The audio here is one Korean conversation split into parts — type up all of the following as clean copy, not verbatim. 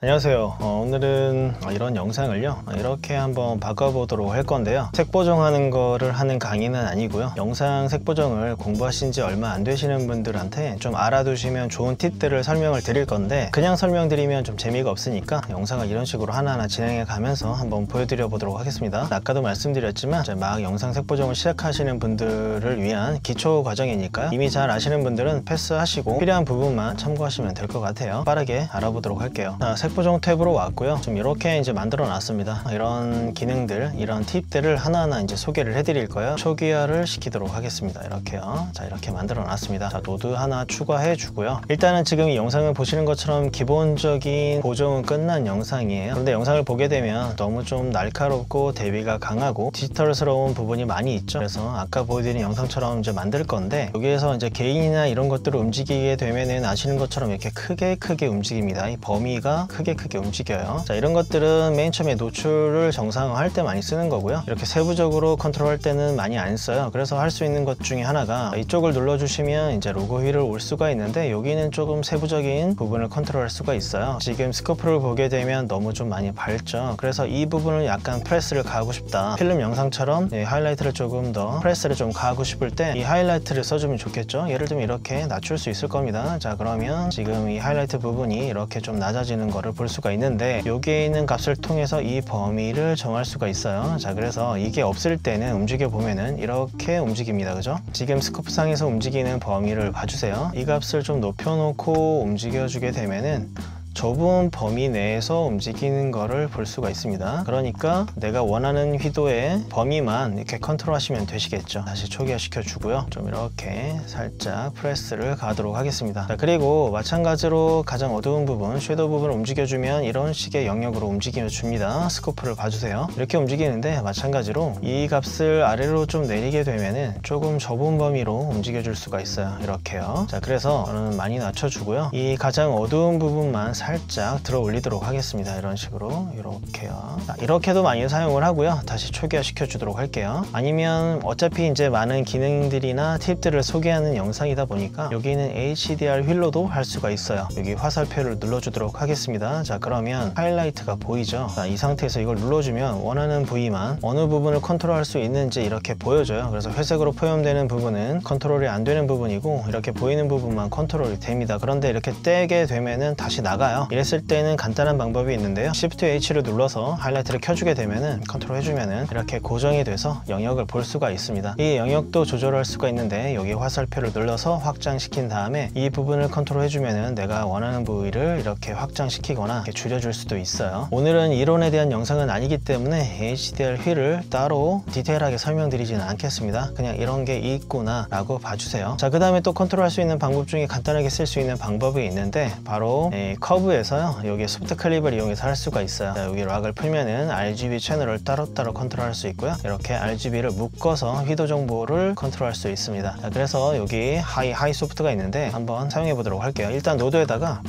안녕하세요. 오늘은 이런 영상을요 이렇게 한번 바꿔보도록 할 건데요, 색 보정하는 거를 하는 강의는 아니고요, 영상 색 보정을 공부하신 지 얼마 안 되시는 분들한테 좀 알아두시면 좋은 팁들을 설명을 드릴 건데, 그냥 설명드리면 좀 재미가 없으니까 영상을 이런 식으로 하나하나 진행해 가면서 한번 보여드려 보도록 하겠습니다. 아까도 말씀드렸지만 이제 막 영상 색 보정을 시작하시는 분들을 위한 기초 과정이니까요, 이미 잘 아시는 분들은 패스하시고 필요한 부분만 참고하시면 될 것 같아요. 빠르게 알아보도록 할게요. 색 보정 탭으로 왔고요. 좀 이렇게 이제 만들어 놨습니다. 이런 기능들, 이런 팁들을 하나하나 이제 소개를 해드릴 거예요. 초기화를 시키도록 하겠습니다. 이렇게요. 자, 이렇게 만들어 놨습니다. 자, 노드 하나 추가해 주고요. 일단은 지금 이 영상을 보시는 것처럼 기본적인 보정은 끝난 영상이에요. 그런데 영상을 보게 되면 너무 좀 날카롭고 대비가 강하고 디지털스러운 부분이 많이 있죠. 그래서 아까 보여드린 영상처럼 이제 만들 건데, 여기에서 이제 개인이나 이런 것들을 움직이게 되면은 아시는 것처럼 이렇게 크게 움직입니다. 이 범위가 크게 움직여요. 자, 이런 것들은 맨 처음에 노출을 정상화할 때 많이 쓰는 거고요. 이렇게 세부적으로 컨트롤할 때는 많이 안 써요. 그래서 할 수 있는 것 중에 하나가 이쪽을 눌러주시면 이제 로고 휠을 올 수가 있는데, 여기는 조금 세부적인 부분을 컨트롤할 수가 있어요. 지금 스코프를 보게 되면 너무 좀 많이 밝죠. 그래서 이 부분을 약간 프레스를 가하고 싶다, 필름 영상처럼 하이라이트를 조금 더 프레스를 좀 가하고 싶을 때 이 하이라이트를 써주면 좋겠죠. 예를 들면 이렇게 낮출 수 있을 겁니다. 자, 그러면 지금 이 하이라이트 부분이 이렇게 좀 낮아지는 거를 볼 수가 있는데, 여기에 있는 값을 통해서 이 범위를 정할 수가 있어요. 자, 그래서 이게 없을 때는 움직여 보면은 이렇게 움직입니다. 그죠? 지금 스코프 상에서 움직이는 범위를 봐주세요. 이 값을 좀 높여놓고 움직여 주게 되면은 좁은 범위 내에서 움직이는 거를 볼 수가 있습니다. 그러니까 내가 원하는 휘도의 범위만 이렇게 컨트롤 하시면 되시겠죠. 다시 초기화 시켜 주고요. 좀 이렇게 살짝 프레스를 가도록 하겠습니다. 자, 그리고 마찬가지로 가장 어두운 부분, 섀도우 부분을 움직여주면 이런 식의 영역으로 움직여 줍니다. 스코프를 봐주세요. 이렇게 움직이는데 마찬가지로 이 값을 아래로 좀 내리게 되면은 조금 좁은 범위로 움직여 줄 수가 있어요. 이렇게요. 자, 그래서 저는 많이 낮춰주고요. 이 가장 어두운 부분만 살짝 들어 올리도록 하겠습니다. 이런 식으로 이렇게요. 자, 이렇게도 많이 사용을 하고요. 다시 초기화 시켜 주도록 할게요. 아니면 어차피 이제 많은 기능들이나 팁들을 소개하는 영상이다 보니까 여기는 HDR 휠로도 할 수가 있어요. 여기 화살표를 눌러 주도록 하겠습니다. 자, 그러면 하이라이트가 보이죠. 자, 이 상태에서 이걸 눌러주면 원하는 부위만 어느 부분을 컨트롤 할 수 있는지 이렇게 보여줘요. 그래서 회색으로 표현되는 부분은 컨트롤이 안 되는 부분이고, 이렇게 보이는 부분만 컨트롤이 됩니다. 그런데 이렇게 떼게 되면은 다시 나가요. 이랬을 때는 간단한 방법이 있는데요, Shift H를 눌러서 하이라이트를 켜주게 되면은 컨트롤 해주면은 이렇게 고정이 돼서 영역을 볼 수가 있습니다. 이 영역도 조절할 수가 있는데, 여기 화살표를 눌러서 확장시킨 다음에 이 부분을 컨트롤 해주면은 내가 원하는 부위를 이렇게 확장시키거나 이렇게 줄여줄 수도 있어요. 오늘은 이론에 대한 영상은 아니기 때문에 HDR 휠을 따로 디테일하게 설명드리지는 않겠습니다. 그냥 이런 게 있구나 라고 봐주세요. 자, 그 다음에 또 컨트롤할 수 있는 방법 중에 간단하게 쓸 수 있는 방법이 있는데, 바로 커브에서요, 여기 소프트 클립을 이용해서 할 수가 있어요. 자, 여기 락을 풀면은 RGB 채널을 따로따로 컨트롤할 수 있고요, 이렇게 RGB를 묶어서 휘도 정보를 컨트롤할 수 있습니다. 자, 그래서 여기 하이 소프트가 있는데 한번 사용해 보도록 할게요. 일단 노드에다가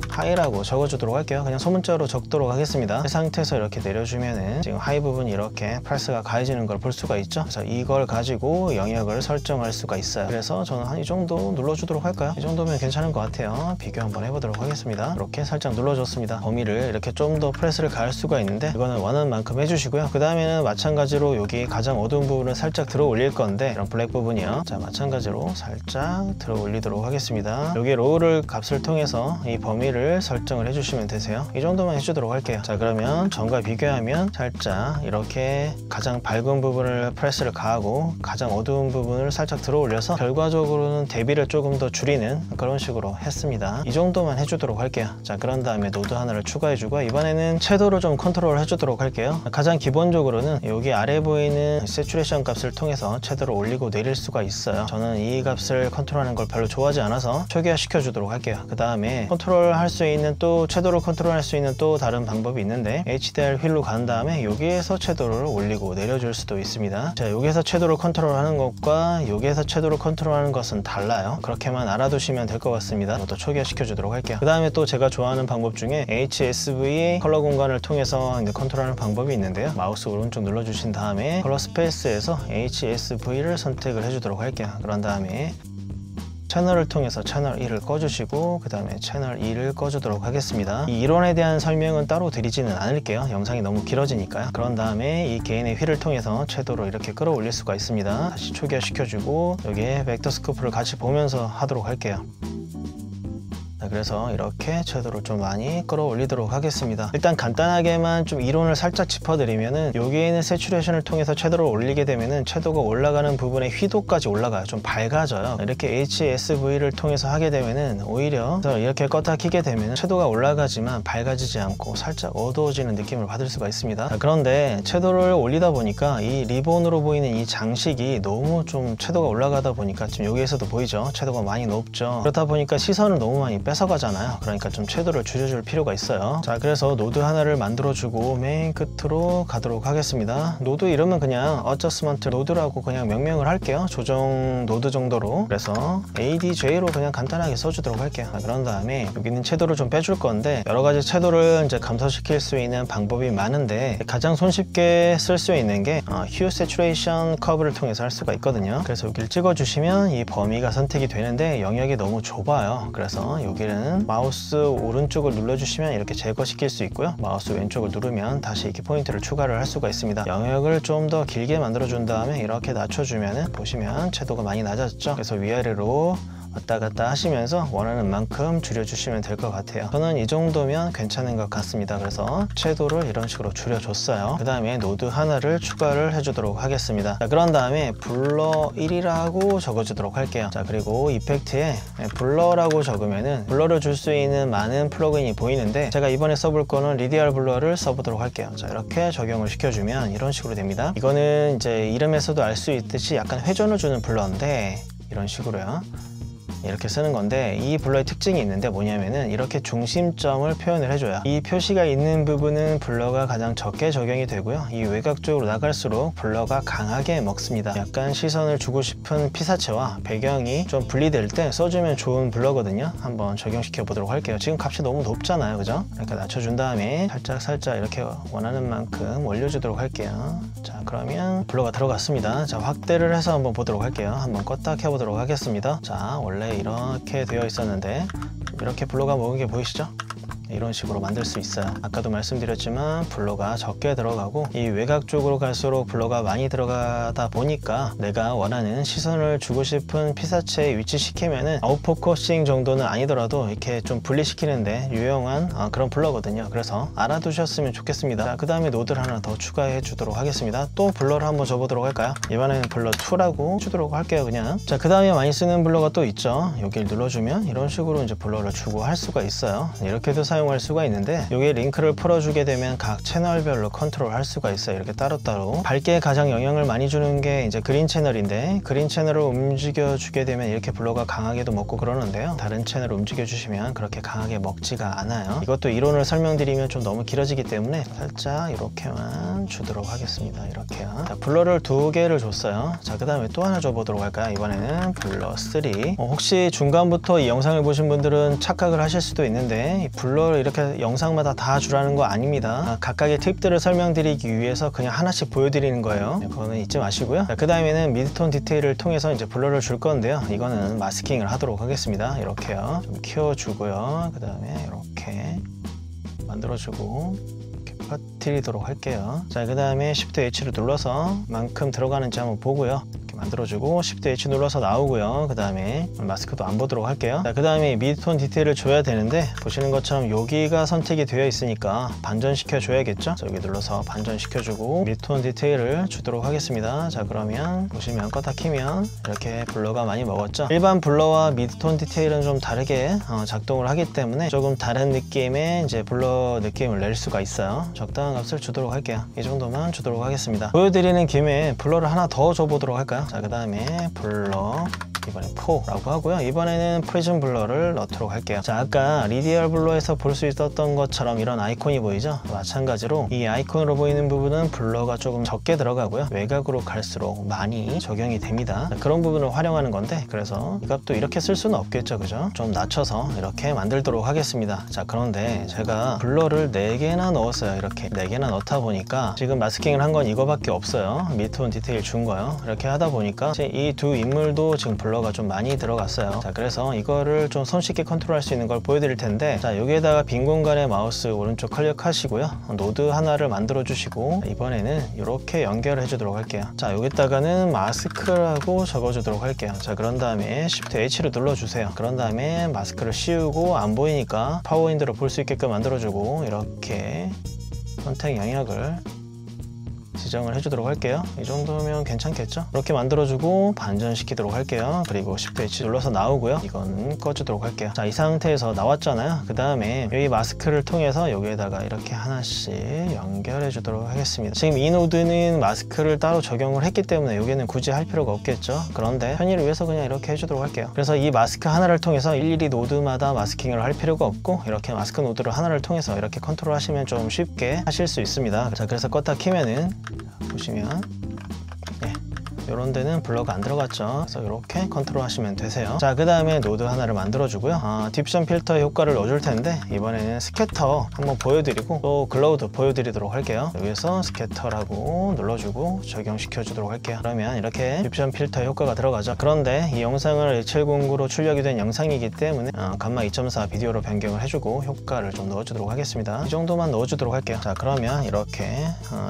하이라고 적어주도록 할게요. 그냥 소문자로 적도록 하겠습니다. 이 상태에서 이렇게 내려주면은 지금 하이 부분이 이렇게 프레스가 가해지는 걸 볼 수가 있죠. 그래서 이걸 가지고 영역을 설정할 수가 있어요. 그래서 저는 한 이 정도 눌러주도록 할까요? 이 정도면 괜찮은 것 같아요. 비교 한번 해보도록 하겠습니다. 이렇게 살짝 눌러줬습니다. 범위를 이렇게 좀 더 프레스를 가할 수가 있는데, 이거는 원하는 만큼 해주시고요. 그 다음에는 마찬가지로 여기 가장 어두운 부분을 살짝 들어 올릴 건데, 이런 블랙 부분이요. 자, 마찬가지로 살짝 들어 올리도록 하겠습니다. 여기 로우를 값을 통해서 이 범위를 설정을 해주시면 되세요. 이 정도만 해주도록 할게요. 자, 그러면 전과 비교하면 살짝 이렇게 가장 밝은 부분을 프레스를 가하고 가장 어두운 부분을 살짝 들어 올려서 결과적으로는 대비를 조금 더 줄이는 그런 식으로 했습니다. 이 정도만 해주도록 할게요. 자, 그런 다음에 노드 하나를 추가해주고, 이번에는 채도를 좀 컨트롤 해주도록 할게요. 가장 기본적으로는 여기 아래 보이는 세츄레이션 값을 통해서 채도를 올리고 내릴 수가 있어요. 저는 이 값을 컨트롤하는 걸 별로 좋아하지 않아서 초기화 시켜주도록 할게요. 그 다음에 컨트롤 할 수 있는 또 채도를 컨트롤할 수 있는 또 다른 방법이 있는데, HDR 휠로 간 다음에 여기에서 채도를 올리고 내려줄 수도 있습니다. 자, 여기에서 채도를 컨트롤하는 것과 여기에서 채도를 컨트롤하는 것은 달라요. 그렇게만 알아두시면 될 것 같습니다. 또 초기화 시켜주도록 할게요. 그 다음에 또 제가 좋아하는 방법 중에 HSV 컬러 공간을 통해서 컨트롤하는 방법이 있는데요, 마우스 오른쪽 눌러주신 다음에 컬러 스페이스에서 HSV를 선택을 해주도록 할게요. 그런 다음에 채널을 통해서 채널 1을 꺼주시고 그 다음에 채널 2를 꺼주도록 하겠습니다. 이 이론에 대한 설명은 따로 드리지는 않을게요. 영상이 너무 길어지니까요. 그런 다음에 이 개인의 휠을 통해서 채도를 이렇게 끌어올릴 수가 있습니다. 다시 초기화시켜주고 여기에 벡터 스코프를 같이 보면서 하도록 할게요. 그래서 이렇게 채도를 좀 많이 끌어올리도록 하겠습니다. 일단 간단하게만 좀 이론을 살짝 짚어드리면은 여기에 있는 세츄레이션을 통해서 채도를 올리게 되면은 채도가 올라가는 부분에 휘도까지 올라가요. 좀 밝아져요. 이렇게 HSV를 통해서 하게 되면은 오히려 이렇게 껐다 켜게 되면 채도가 올라가지만 밝아지지 않고 살짝 어두워지는 느낌을 받을 수가 있습니다. 그런데 채도를 올리다 보니까 이 리본으로 보이는 이 장식이 너무 좀 채도가 올라가다 보니까 지금 여기에서도 보이죠? 채도가 많이 높죠. 그렇다 보니까 시선을 너무 많이 뺏어가잖아요. 그러니까 좀 채도를 줄여줄 필요가 있어요. 자, 그래서 노드 하나를 만들어주고 맨 끝으로 가도록 하겠습니다. 노드 이름은 그냥 어저스먼트 노드라고 그냥 명명을 할게요. 조정 노드 정도로. 그래서 ADJ로 그냥 간단하게 써주도록 할게요. 자, 그런 다음에 여기 있는 채도를 좀 빼줄 건데 여러 가지 채도를 이제 감소시킬 수 있는 방법이 많은데 가장 손쉽게 쓸 수 있는 게 Hue Saturation 커브를 통해서 할 수가 있거든요. 그래서 여기를 찍어주시면 이 범위가 선택이 되는데 영역이 너무 좁아요. 그래서 여기는 마우스 오른쪽을 눌러주시면 이렇게 제거시킬 수 있고요. 마우스 왼쪽을 누르면 다시 이렇게 포인트를 추가를 할 수가 있습니다. 영역을 좀 더 길게 만들어준 다음에 이렇게 낮춰주면 보시면 채도가 많이 낮아졌죠. 그래서 위아래로 왔다 갔다 하시면서 원하는 만큼 줄여주시면 될 것 같아요. 저는 이 정도면 괜찮은 것 같습니다. 그래서 채도를 이런 식으로 줄여줬어요. 그 다음에 노드 하나를 추가를 해주도록 하겠습니다. 자, 그런 다음에 블러 1이라고 적어주도록 할게요. 자, 그리고 이펙트에 블러라고 적으면은 블러를 줄 수 있는 많은 플러그인이 보이는데 제가 이번에 써볼 거는 리디얼 블러를 써보도록 할게요. 자, 이렇게 적용을 시켜주면 이런 식으로 됩니다. 이거는 이제 이름에서도 알 수 있듯이 약간 회전을 주는 블러인데 이런 식으로요. 이렇게 쓰는 건데 이 블러의 특징이 있는데 뭐냐면은 이렇게 중심점을 표현을 해줘요. 이 표시가 있는 부분은 블러가 가장 적게 적용이 되고요. 이 외곽 쪽으로 나갈수록 블러가 강하게 먹습니다. 약간 시선을 주고 싶은 피사체와 배경이 좀 분리될 때 써주면 좋은 블러거든요. 한번 적용시켜 보도록 할게요. 지금 값이 너무 높잖아요, 그죠? 이렇게 낮춰준 다음에 살짝 이렇게 원하는 만큼 올려주도록 할게요. 자, 그러면 블러가 들어갔습니다. 자, 확대를 해서 한번 보도록 할게요. 한번 껐다 켜보도록 하겠습니다. 자, 원래 이렇게 되어 있었는데 이렇게 블러가 먹은 게 보이시죠? 이런 식으로 만들 수 있어요. 아까도 말씀드렸지만 블러가 적게 들어가고 이 외곽 쪽으로 갈수록 블러가 많이 들어가다 보니까 내가 원하는 시선을 주고 싶은 피사체에 위치시키면은 아웃포커싱 정도는 아니더라도 이렇게 좀 분리시키는데 유용한 그런 블러거든요. 그래서 알아두셨으면 좋겠습니다. 자, 그 다음에 노드를 하나 더 추가해 주도록 하겠습니다. 또 블러를 한번 줘보도록 할까요? 이번에는 블러 2라고 주도록 할게요, 그냥. 자, 그 다음에 많이 쓰는 블러가 또 있죠. 여기를 눌러주면 이런 식으로 이제 블러를 주고 할 수가 있어요. 이렇게도 사용할 수가 있는데 여기에 링크를 풀어주게 되면 각 채널별로 컨트롤 할 수가 있어요. 이렇게 따로따로. 밝기에 가장 영향을 많이 주는 게 이제 그린 채널인데 그린 채널을 움직여 주게 되면 이렇게 블러가 강하게도 먹고 그러는데요. 다른 채널을 움직여 주시면 그렇게 강하게 먹지가 않아요. 이것도 이론을 설명드리면 좀 너무 길어지기 때문에 살짝 이렇게만 주도록 하겠습니다. 이렇게요. 자, 블러를 2개를 줬어요. 자, 그 다음에 또 하나 줘보도록 할까요? 이번에는 블러 3. 혹시 중간부터 이 영상을 보신 분들은 착각을 하실 수도 있는데 이 블러를 이렇게 영상마다 다 주라는 거 아닙니다. 각각의 팁들을 설명드리기 위해서 그냥 하나씩 보여드리는 거예요. 그거는 잊지 마시고요. 그 다음에는 미드톤 디테일을 통해서 이제 블러를 줄 건데요. 이거는 마스킹을 하도록 하겠습니다. 이렇게요. 좀 키워주고요. 그 다음에 이렇게 만들어주고 이렇게 퍼뜨리도록 할게요. 자, 그 다음에 Shift H를 눌러서 만큼 들어가는지 한번 보고요. 만들어주고 Shift H 눌러서 나오고요. 그 다음에 마스크도 안 보도록 할게요. 자, 그 다음에 미드톤 디테일을 줘야 되는데 보시는 것처럼 여기가 선택이 되어 있으니까 반전시켜 줘야겠죠. 자, 여기 눌러서 반전시켜주고 미드톤 디테일을 주도록 하겠습니다. 자, 그러면 보시면 껐다 키면 이렇게 블러가 많이 먹었죠. 일반 블러와 미드톤 디테일은 좀 다르게 작동을 하기 때문에 조금 다른 느낌의 이제 블러 느낌을 낼 수가 있어요. 적당한 값을 주도록 할게요. 이 정도만 주도록 하겠습니다. 보여드리는 김에 블러를 하나 더 줘보도록 할까요? 자, 그 다음에 블러 이번에 4라고 하고요. 이번에는 프리즘 블러를 넣도록 할게요. 자, 아까 리디얼 블러에서 볼 수 있었던 것처럼 이런 아이콘이 보이죠? 마찬가지로 이 아이콘으로 보이는 부분은 블러가 조금 적게 들어가고요. 외곽으로 갈수록 많이 적용이 됩니다. 자, 그런 부분을 활용하는 건데 그래서 이 값도 이렇게 쓸 수는 없겠죠, 그죠? 좀 낮춰서 이렇게 만들도록 하겠습니다. 자, 그런데 제가 블러를 4개나 넣었어요. 이렇게 4개나 넣다 보니까 지금 마스킹을 한 건 이거밖에 없어요. 미드톤 디테일 준 거요. 이렇게 하다 보니까 이 두 인물도 지금 블러 블러가 좀 많이 들어갔어요. 자, 그래서 이거를 좀 손쉽게 컨트롤할 수 있는 걸 보여드릴 텐데, 자, 여기에다가 빈 공간에 마우스 오른쪽 클릭하시고요. 노드 하나를 만들어 주시고, 이번에는 이렇게 연결해 주도록 할게요. 자, 여기다가는 마스크라고 적어 주도록 할게요. 자, 그런 다음에 Shift H를 눌러 주세요. 그런 다음에 마스크를 씌우고 안 보이니까 파워 윈도를 볼 수 있게끔 만들어 주고, 이렇게 선택 영역을 지정을 해주도록 할게요. 이 정도면 괜찮겠죠? 이렇게 만들어주고 반전시키도록 할게요. 그리고 Shift H 눌러서 나오고요. 이건 꺼주도록 할게요. 자, 이 상태에서 나왔잖아요. 그 다음에 여기 마스크를 통해서 여기에다가 이렇게 하나씩 연결해 주도록 하겠습니다. 지금 이 노드는 마스크를 따로 적용을 했기 때문에 여기는 굳이 할 필요가 없겠죠. 그런데 편의를 위해서 그냥 이렇게 해주도록 할게요. 그래서 이 마스크 하나를 통해서 일일이 노드마다 마스킹을 할 필요가 없고, 이렇게 마스크 노드를 하나를 통해서 이렇게 컨트롤 하시면 좀 쉽게 하실 수 있습니다. 자, 그래서 껐다 키면은 보시면 이런 데는 블러가 안 들어갔죠. 그래서 이렇게 컨트롤 하시면 되세요. 자, 그 다음에 노드 하나를 만들어 주고요. 딥션 필터 효과를 넣어 줄 텐데, 이번에는 스캐터 한번 보여드리고 또 글로우도 보여드리도록 할게요. 여기서 스캐터라고 눌러주고 적용시켜 주도록 할게요. 그러면 이렇게 딥션 필터 효과가 들어가죠. 그런데 이 영상을 H709로 출력이 된 영상이기 때문에 감마 2.4 비디오로 변경을 해주고 효과를 좀 넣어주도록 하겠습니다. 이 정도만 넣어주도록 할게요. 자, 그러면 이렇게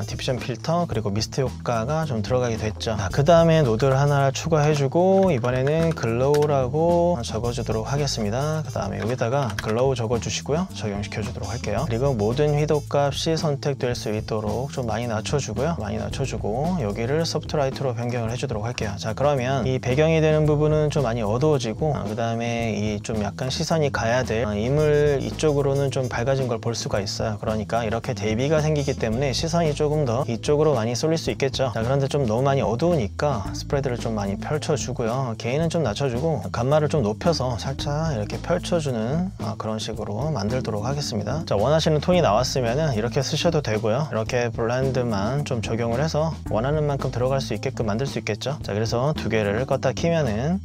딥션 필터 그리고 미스트 효과가 좀 들어가게 됐죠. 자, 그 다음에 노드를 하나 추가해주고, 이번에는 글로우라고 적어주도록 하겠습니다. 그 다음에 여기다가 글로우 적어주시고요. 적용시켜주도록 할게요. 그리고 모든 휘도 값이 선택될 수 있도록 좀 많이 낮춰주고요. 많이 낮춰주고 여기를 소프트 라이트로 변경을 해주도록 할게요. 자, 그러면 이 배경이 되는 부분은 좀 많이 어두워지고, 그 다음에 이 좀 약간 시선이 가야 될 인물 이쪽으로는 좀 밝아진 걸 볼 수가 있어요. 그러니까 이렇게 대비가 생기기 때문에 시선이 조금 더 이쪽으로 많이 쏠릴 수 있겠죠. 자, 그런데 좀 너무 많이 어두우니까 스프레드를 좀 많이 펼쳐주고요. 게인은 좀 낮춰주고 감마를 좀 높여서 살짝 이렇게 펼쳐주는 그런 식으로 만들도록 하겠습니다. 자, 원하시는 톤이 나왔으면 이렇게 쓰셔도 되고요. 이렇게 블렌드만 좀 적용을 해서 원하는 만큼 들어갈 수 있게끔 만들 수 있겠죠. 자, 그래서 두 개를 껐다 키면은,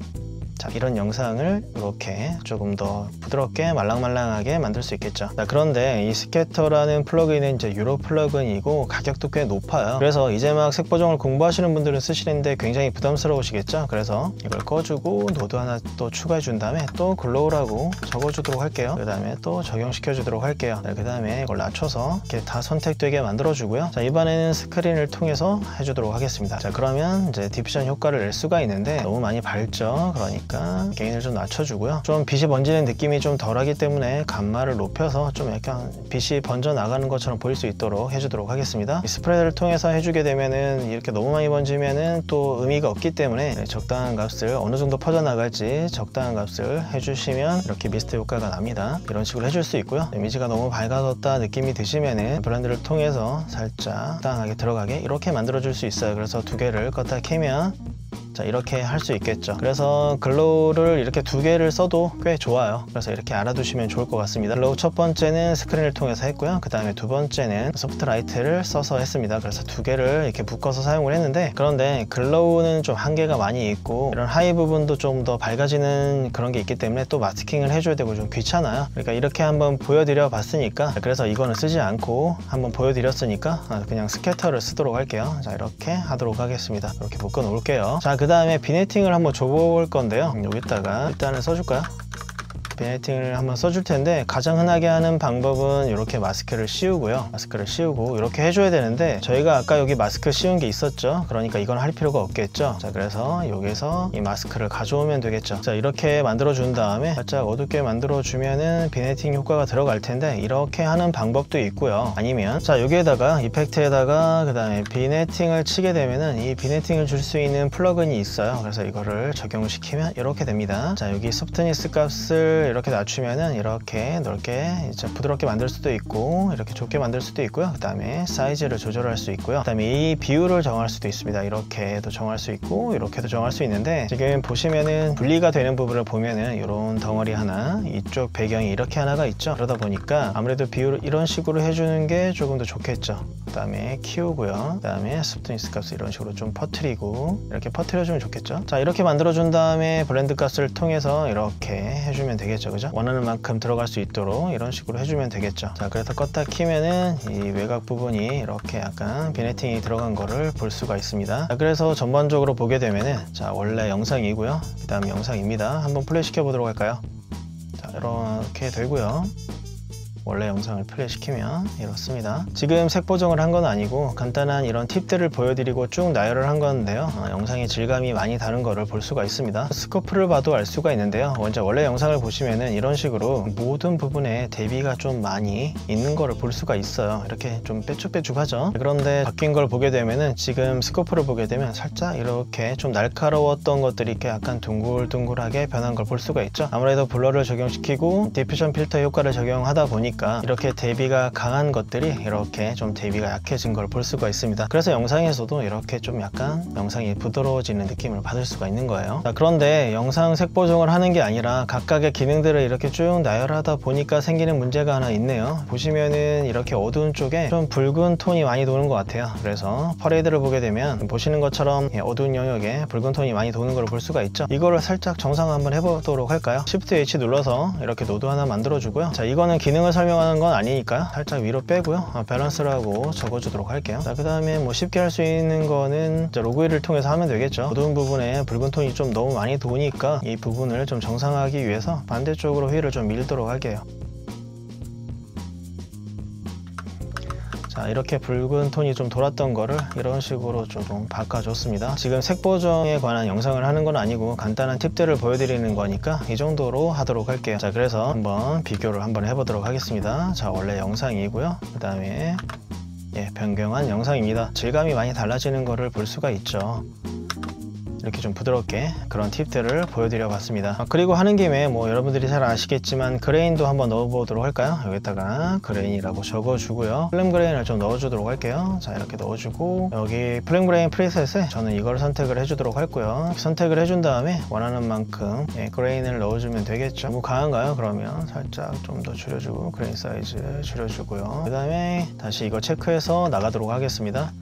자, 이런 영상을 이렇게 조금 더 부드럽게 말랑말랑하게 만들 수 있겠죠. 자, 그런데 이 스캐터라는 플러그인은 이제 유로 플러그인이고 가격도 꽤 높아요. 그래서 이제 막 색 보정을 공부하시는 분들은 쓰시는데 굉장히 부담스러우시겠죠. 그래서 이걸 꺼주고 노드 하나 또 추가해 준 다음에 또 글로우라고 적어주도록 할게요. 그 다음에 또 적용시켜 주도록 할게요. 그 다음에 이걸 낮춰서 이렇게 다 선택되게 만들어 주고요. 자, 이번에는 스크린을 통해서 해주도록 하겠습니다. 자, 그러면 이제 디퓨전 효과를 낼 수가 있는데 너무 많이 밝죠. 그러니까 게인을 좀 낮춰주고요. 좀 빛이 번지는 느낌이 좀 덜하기 때문에 감마를 높여서 좀 약간 빛이 번져 나가는 것처럼 보일 수 있도록 해주도록 하겠습니다. 이 스프레드를 통해서 해주게 되면은 이렇게 너무 많이 번지면은 또 의미가 없기 때문에 적당한 값을, 어느 정도 퍼져 나갈지 적당한 값을 해주시면 이렇게 미스트 효과가 납니다. 이런 식으로 해줄 수 있고요. 이미지가 너무 밝아졌다 느낌이 드시면은 블렌드를 통해서 살짝 적당하게 들어가게 이렇게 만들어 줄 수 있어요. 그래서 두 개를 껐다 켜면, 자, 이렇게 할 수 있겠죠. 그래서 글로우를 이렇게 두 개를 써도 꽤 좋아요. 그래서 이렇게 알아두시면 좋을 것 같습니다. 글로우 첫 번째는 스크린을 통해서 했고요. 그 다음에 두 번째는 소프트 라이트를 써서 했습니다. 그래서 두 개를 이렇게 묶어서 사용을 했는데, 그런데 글로우는 좀 한계가 많이 있고 이런 하이 부분도 좀 더 밝아지는 그런 게 있기 때문에 또 마스킹을 해줘야 되고 좀 귀찮아요. 그러니까 이렇게 한번 보여드려 봤으니까, 그래서 이거는 쓰지 않고 한번 보여드렸으니까 그냥 스캐터를 쓰도록 할게요. 자, 이렇게 하도록 하겠습니다. 이렇게 묶어 놓을게요. 자, 그 다음에 비네팅을 한번 줘볼 건데요. 여기다가 일단은 써줄까요? 비네팅을 한번 써줄 텐데, 가장 흔하게 하는 방법은 이렇게 마스크를 씌우고요. 마스크를 씌우고 이렇게 해줘야 되는데, 저희가 아까 여기 마스크 씌운 게 있었죠. 그러니까 이건 할 필요가 없겠죠. 자, 그래서 여기서 이 마스크를 가져오면 되겠죠. 자, 이렇게 만들어 준 다음에 살짝 어둡게 만들어 주면은 비네팅 효과가 들어갈 텐데, 이렇게 하는 방법도 있고요. 아니면 자, 여기에다가 이펙트에다가 그 다음에 비네팅을 치게 되면은 이 비네팅을 줄 수 있는 플러그인이 있어요. 그래서 이거를 적용시키면 이렇게 됩니다. 자, 여기 소프트니스 값을 이렇게 낮추면은 이렇게 넓게 이제 부드럽게 만들 수도 있고 이렇게 좁게 만들 수도 있고요. 그 다음에 사이즈를 조절할 수 있고요. 그 다음에 이 비율을 정할 수도 있습니다. 이렇게도 정할 수 있고 이렇게도 정할 수 있는데, 지금 보시면은 분리가 되는 부분을 보면은 이런 덩어리 하나, 이쪽 배경이 이렇게 하나가 있죠. 그러다 보니까 아무래도 비율을 이런 식으로 해주는 게 조금 더 좋겠죠. 그 다음에 키우고요. 그 다음에 소프트니스 값을 이런 식으로 좀 퍼트리고 이렇게 퍼트려주면 좋겠죠. 자, 이렇게 만들어준 다음에 블렌드 값을 통해서 이렇게 해주면 되겠죠. 되겠죠, 그죠? 원하는 만큼 들어갈 수 있도록 이런 식으로 해주면 되겠죠. 자, 그래서 껐다 키면은 이 외곽 부분이 이렇게 약간 비네팅이 들어간 거를 볼 수가 있습니다. 자, 그래서 전반적으로 보게 되면은, 자, 원래 영상이고요. 그 다음 영상입니다. 한번 플레이 시켜 보도록 할까요? 자, 이렇게 되고요. 원래 영상을 플레이시키면 이렇습니다. 지금 색 보정을 한 건 아니고 간단한 이런 팁들을 보여드리고 쭉 나열을 한 건데요. 영상의 질감이 많이 다른 거를 볼 수가 있습니다. 스코프를 봐도 알 수가 있는데요. 먼저 원래 영상을 보시면은 이런 식으로 모든 부분에 대비가 좀 많이 있는 거를 볼 수가 있어요. 이렇게 좀 빼쭉빼쭉하죠. 그런데 바뀐 걸 보게 되면은 지금 스코프를 보게 되면 살짝 이렇게 좀 날카로웠던 것들이 이렇게 약간 둥글둥글하게 변한 걸 볼 수가 있죠. 아무래도 블러를 적용시키고 디퓨전 필터 효과를 적용하다 보니까 이렇게 대비가 강한 것들이 이렇게 좀 대비가 약해진 걸 볼 수가 있습니다. 그래서 영상에서도 이렇게 좀 약간 영상이 부드러워지는 느낌을 받을 수가 있는 거예요. 자, 그런데 영상 색 보정을 하는 게 아니라 각각의 기능들을 이렇게 쭉 나열하다 보니까 생기는 문제가 하나 있네요. 보시면은 이렇게 어두운 쪽에 좀 붉은 톤이 많이 도는 것 같아요. 그래서 퍼레이드를 보게 되면 보시는 것처럼 어두운 영역에 붉은 톤이 많이 도는 걸 볼 수가 있죠. 이거를 살짝 정상 한번 해보도록 할까요? Shift H 눌러서 이렇게 노드 하나 만들어 주고요. 자, 이거는 기능을 설명하는 건 아니니까요. 살짝 위로 빼고요. 밸런스라고 적어주도록 할게요. 자, 그 다음에 뭐 쉽게 할 수 있는 거는 로그일을 통해서 하면 되겠죠. 어두운 부분에 붉은 톤이 좀 너무 많이 도니까 이 부분을 좀 정상화하기 위해서 반대쪽으로 휠을 좀 밀도록 할게요. 자, 이렇게 붉은 톤이 좀 돌았던 거를 이런 식으로 좀 바꿔줬습니다. 지금 색 보정에 관한 영상을 하는 건 아니고 간단한 팁들을 보여드리는 거니까 이 정도로 하도록 할게요. 자, 그래서 한번 비교를 한번 해보도록 하겠습니다. 자, 원래 영상이고요. 그 다음에 변경한 영상입니다. 질감이 많이 달라지는 거를 볼 수가 있죠. 이렇게 좀 부드럽게 그런 팁들을 보여드려 봤습니다. 그리고 하는 김에 뭐 여러분들이 잘 아시겠지만 그레인도 한번 넣어 보도록 할까요? 여기다가 그레인이라고 적어 주고요. 플레임 그레인을 좀 넣어 주도록 할게요. 자, 이렇게 넣어 주고 여기 플레임 그레인 프리셋에 저는 이걸 선택을 해 주도록 할고요. 선택을 해준 다음에 원하는 만큼 그레인을 넣어 주면 되겠죠. 너무 강한가요? 그러면 살짝 좀 더 줄여주고 그레인 사이즈 줄여주고요. 그 다음에 다시 이거 체크해서 나가도록 하겠습니다.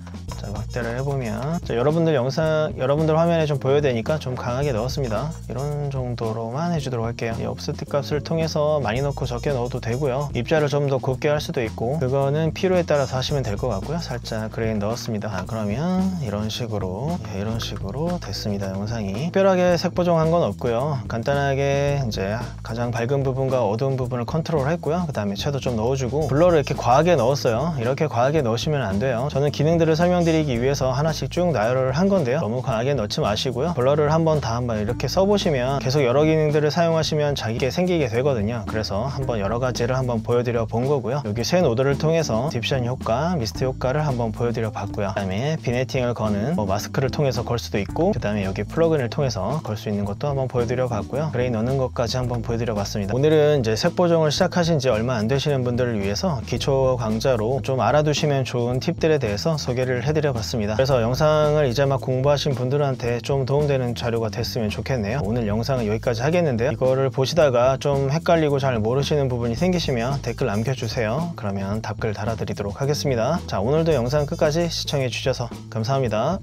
자, 확대를 해보면 자, 여러분들 화면에 좀 보여야 되니까 좀 강하게 넣었습니다. 이런 정도로만 해주도록 할게요. 이 옵스틱 값을 통해서 많이 넣고 적게 넣어도 되고요. 입자를 좀 더 곱게 할 수도 있고 그거는 필요에 따라서 하시면 될 것 같고요. 살짝 그레인 넣었습니다. 자, 그러면 이런 식으로 됐습니다. 영상이 특별하게 색 보정한 건 없고요. 간단하게 이제 가장 밝은 부분과 어두운 부분을 컨트롤 했고요. 그 다음에 섀도우 좀 넣어주고 블러를 이렇게 과하게 넣었어요. 이렇게 과하게 넣으시면 안 돼요. 저는 기능들을 설명드리기 위해서 하나씩 쭉 나열을 한 건데요. 너무 강하게 넣지 마시고요. 블러를 한번 이렇게 써보시면 계속 여러 기능들을 사용하시면 자기게 생기게 되거든요. 그래서 한번 여러 가지를 한번 보여드려 본 거고요. 여기 새 노드를 통해서 디퓨전 효과, 미스트 효과를 한번 보여드려 봤고요. 그 다음에 비네팅을 거는 마스크를 통해서 걸 수도 있고 그 다음에 여기 플러그인을 통해서 걸 수 있는 것도 한번 보여드려 봤고요. 그레인 넣는 것까지 한번 보여드려 봤습니다. 오늘은 이제 색 보정을 시작하신 지 얼마 안 되시는 분들을 위해서 기초 강좌로 좀 알아두시면 좋은 팁들에 대해서 소개를 해드려 봤습니다. 그래서 영상을 이제 막 공부하신 분들한테 좀 도움되는 자료가 됐으면 좋겠네요. 오늘 영상은 여기까지 하겠는데요. 이거를 보시다가 좀 헷갈리고 잘 모르시는 부분이 생기시면 댓글 남겨주세요. 그러면 답글 달아드리도록 하겠습니다. 자, 오늘도 영상 끝까지 시청해 주셔서 감사합니다.